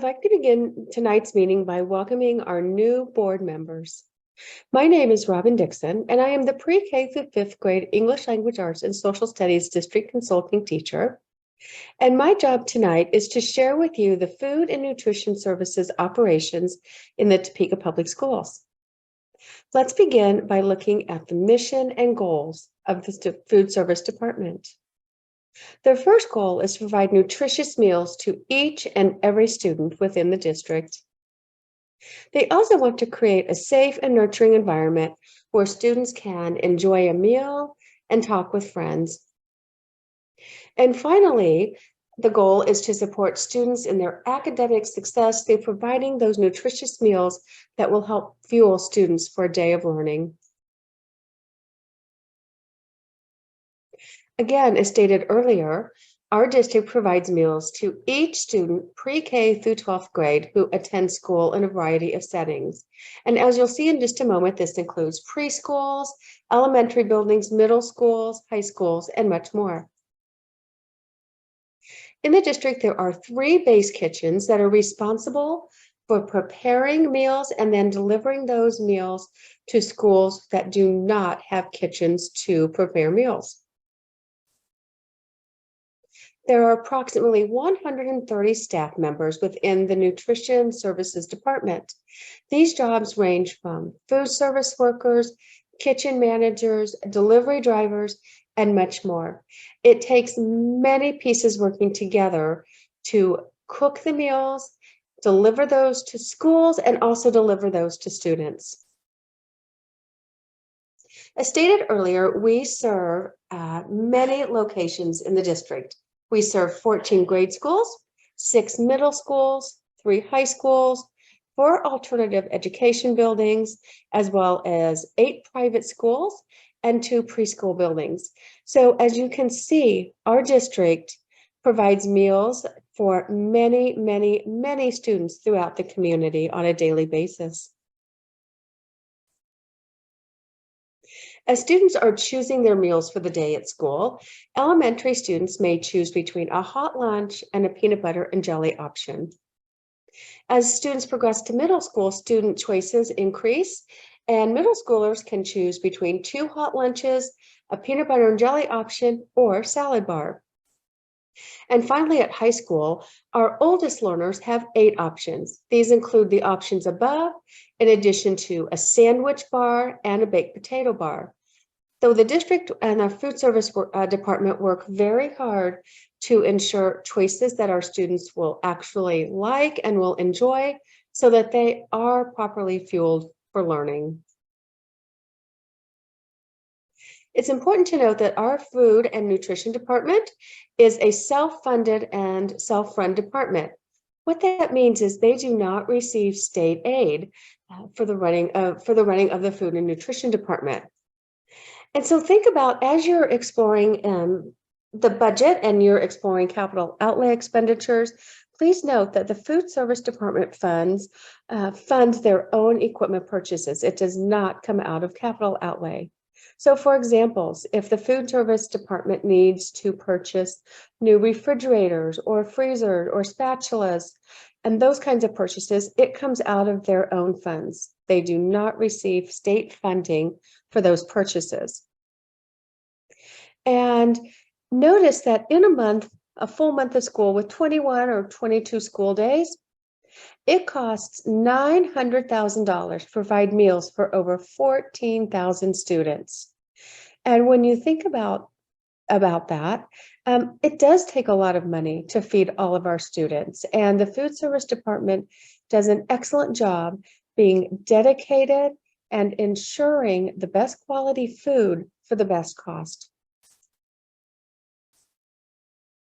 I'd like to begin tonight's meeting by welcoming our new board members. My name is Robin Dixon, and I am the pre-K through fifth grade English Language Arts and Social Studies District Consulting Teacher. And my job tonight is to share with you the food and nutrition services operations in the Topeka Public Schools. Let's begin by looking at the mission and goals of the Food Service Department. Their first goal is to provide nutritious meals to each and every student within the district. They also want to create a safe and nurturing environment where students can enjoy a meal and talk with friends. And finally, the goal is to support students in their academic success through providing those nutritious meals that will help fuel students for a day of learning. Again, as stated earlier, our district provides meals to each student pre-K through 12th grade who attend school in a variety of settings. And as you'll see in just a moment, this includes preschools, elementary buildings, middle schools, high schools, and much more. In the district, there are 3 base kitchens that are responsible for preparing meals and then delivering those meals to schools that do not have kitchens to prepare meals. There are approximately 130 staff members within the Nutrition Services Department. These jobs range from food service workers, kitchen managers, delivery drivers, and much more. It takes many pieces working together to cook the meals, deliver those to schools, and also deliver those to students. As stated earlier, we serve many locations in the district. We serve 14 grade schools, 6 middle schools, 3 high schools, 4 alternative education buildings, as well as 8 private schools and 2 preschool buildings. So as you can see, our district provides meals for many, many, many students throughout the community on a daily basis. As students are choosing their meals for the day at school, elementary students may choose between a hot lunch and a peanut butter and jelly option. As students progress to middle school, student choices increase, and middle schoolers can choose between 2 hot lunches, a peanut butter and jelly option, or salad bar. And finally, at high school, our oldest learners have 8 options. These include the options above, in addition to a sandwich bar and a baked potato bar. Though the district and our food service department work very hard to ensure choices that our students will actually like and will enjoy so that they are properly fueled for learning. It's important to note that our food and nutrition department is a self-funded and self-run department. What that means is they do not receive state aid for the running of the food and nutrition department. And so think about, as you're exploring the budget and you're exploring capital outlay expenditures, please note that the food service department funds their own equipment purchases. It does not come out of capital outlay. So for examples, if the food service department needs to purchase new refrigerators or freezers or spatulas and those kinds of purchases, it comes out of their own funds. They do not receive state funding for those purchases. And notice that in a month, a full month of school with 21 or 22 school days, it costs $900,000 to provide meals for over 14,000 students. And when you think about that, it does take a lot of money to feed all of our students. And the food service department does an excellent job being dedicated and ensuring the best quality food for the best cost.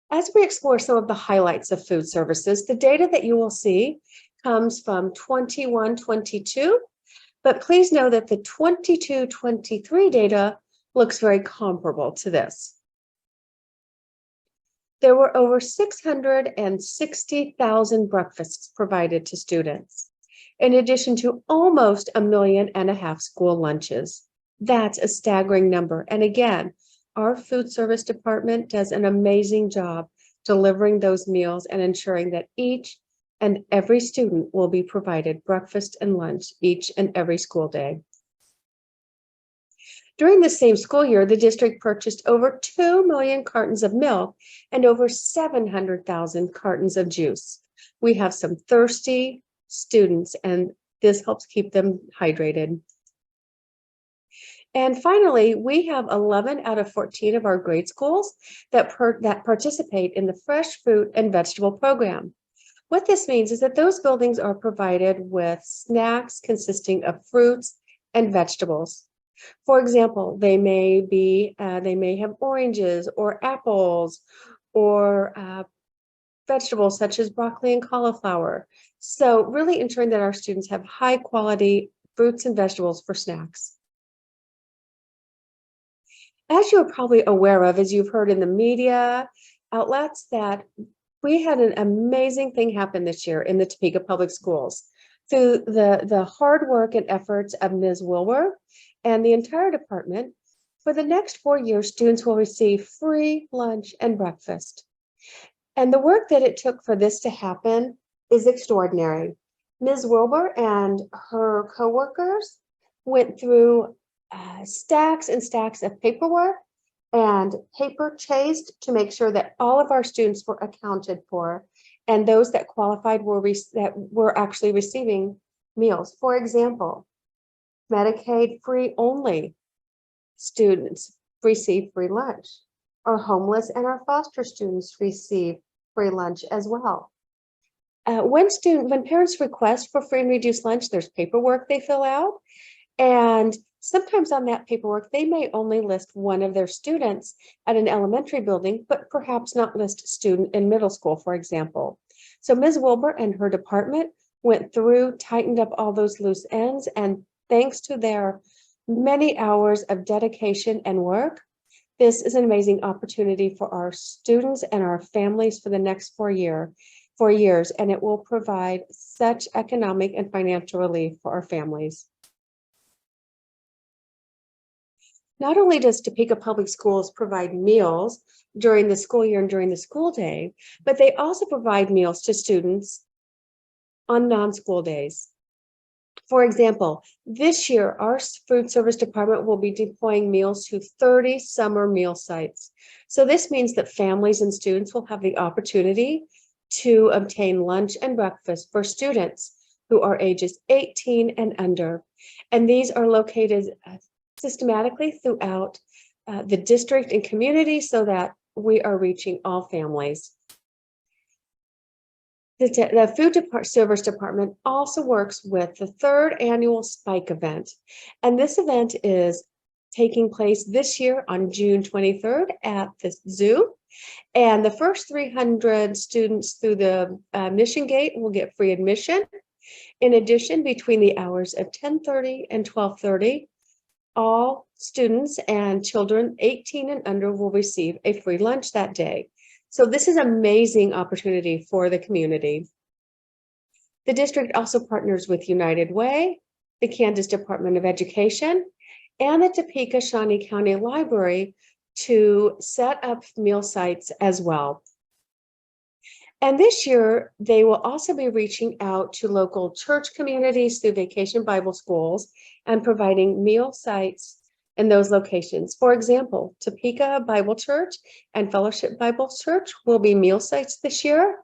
As we explore some of the highlights of food services, the data that you will see comes from 21-22, but please know that the 22-23 data looks very comparable to this. There were over 660,000 breakfasts provided to students, in addition to almost 1.5 million school lunches. That's a staggering number. And again, our food service department does an amazing job delivering those meals and ensuring that each and every student will be provided breakfast and lunch each and every school day. During the same school year, the district purchased over 2 million cartons of milk and over 700,000 cartons of juice. We have some thirsty students, and this helps keep them hydrated. And finally, we have 11 out of 14 of our grade schools that participate in the fresh fruit and vegetable program. What this means is that those buildings are provided with snacks consisting of fruits and vegetables. For example, they may have oranges or apples or vegetables such as broccoli and cauliflower. So really ensuring that our students have high quality fruits and vegetables for snacks. As you're probably aware of, as you've heard in the media outlets, that we had an amazing thing happen this year in the Topeka Public Schools. Through the hard work and efforts of Ms. Wilbur and the entire department, for the next 4 years, students will receive free lunch and breakfast. And the work that it took for this to happen is extraordinary. Ms. Wilbur and her coworkers went through stacks and stacks of paperwork and paper chased to make sure that all of our students were accounted for, and those that qualified were actually receiving meals. For example, Medicaid free only students receive free lunch. Our homeless and our foster students receive free lunch as well. When parents request for free and reduced lunch, there's paperwork they fill out, and sometimes on that paperwork, they may only list one of their students at an elementary building, but perhaps not list a student in middle school, for example. So Ms. Wilbur and her department went through, tightened up all those loose ends, and thanks to their many hours of dedication and work, this is an amazing opportunity for our students and our families for the next 4 years, and it will provide such economic and financial relief for our families. Not only does Topeka Public Schools provide meals during the school year and during the school day, but they also provide meals to students on non-school days. For example, this year, our food service department will be deploying meals to 30 summer meal sites. So this means that families and students will have the opportunity to obtain lunch and breakfast for students who are ages 18 and under. And these are located systematically throughout the district and community so that we are reaching all families. The food service department also works with the 3rd annual Spike event. And this event is taking place this year on June 23rd at the zoo. And the first 300 students through the Mission Gate will get free admission. In addition, between the hours of 10:30 and 12:30, all students and children 18 and under will receive a free lunch that day. So this is an amazing opportunity for the community. The district also partners with United Way, the Kansas Department of Education, and the Topeka Shawnee County Library to set up meal sites as well. And this year, they will also be reaching out to local church communities through Vacation Bible Schools and providing meal sites in those locations. For example, Topeka Bible Church and Fellowship Bible Church will be meal sites this year.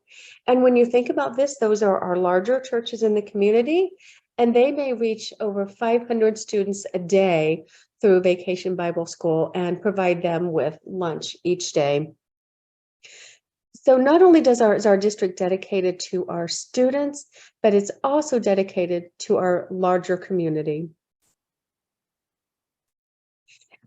And when you think about this, those are our larger churches in the community, and they may reach over 500 students a day through Vacation Bible School and provide them with lunch each day. So not only is our district dedicated to our students, but it's also dedicated to our larger community.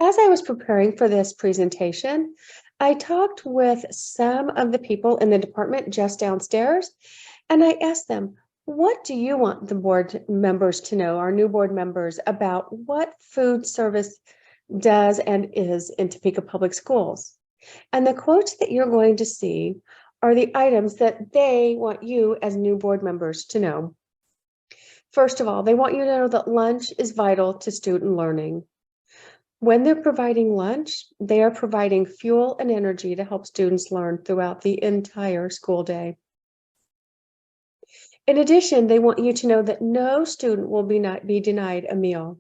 As I was preparing for this presentation, I talked with some of the people in the department just downstairs, and I asked them, what do you want the board members to know, our new board members, about what food service does and is in Topeka Public Schools? And the quotes that you're going to see are the items that they want you as new board members to know. First of all, they want you to know that lunch is vital to student learning. When they're providing lunch, they are providing fuel and energy to help students learn throughout the entire school day. In addition, they want you to know that no student will be denied a meal.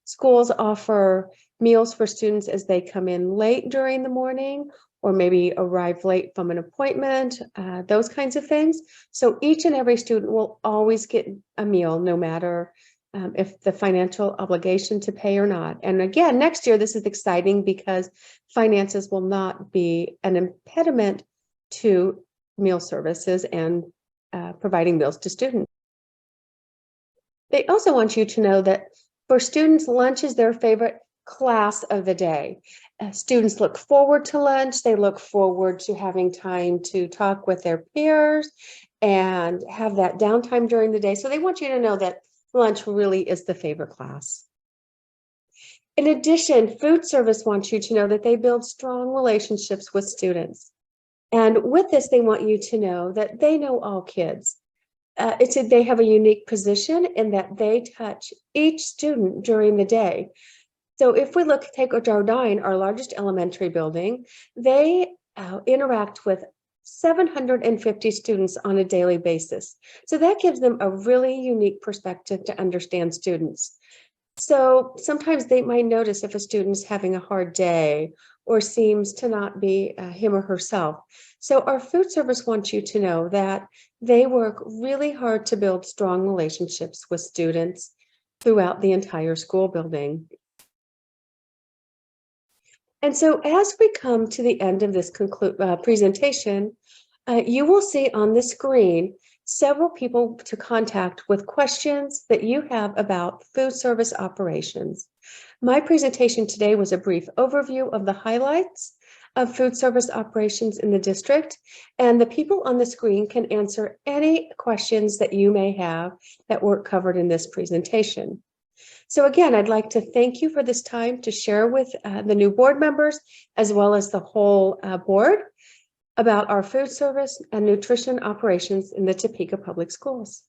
Schools offer meals for students as they come in late during the morning or maybe arrive late from an appointment, those kinds of things. So each and every student will always get a meal, no matter if the financial obligation to pay or not. And again, next year, this is exciting because finances will not be an impediment to meal services and providing meals to students. They also want you to know that for students, lunch is their favorite class of the day. Students look forward to lunch. They look forward to having time to talk with their peers and have that downtime during the day. So they want you to know that lunch really is the favorite class. In addition, food service wants you to know that they build strong relationships with students. And with this, they want you to know that they know all kids. They have a unique position in that they touch each student during the day. So if we take Jardine, our largest elementary building, they interact with 750 students on a daily basis. So that gives them a really unique perspective to understand students. So sometimes they might notice if a student is having a hard day or seems to not be him or herself. So our food service wants you to know that they work really hard to build strong relationships with students throughout the entire school building. And so as we come to the end of this presentation, you will see on the screen several people to contact with questions that you have about food service operations. My presentation today was a brief overview of the highlights of food service operations in the district, and the people on the screen can answer any questions that you may have that weren't covered in this presentation. So again, I'd like to thank you for this time to share with the new board members as well as the whole board about our food service and nutrition operations in the Topeka Public Schools.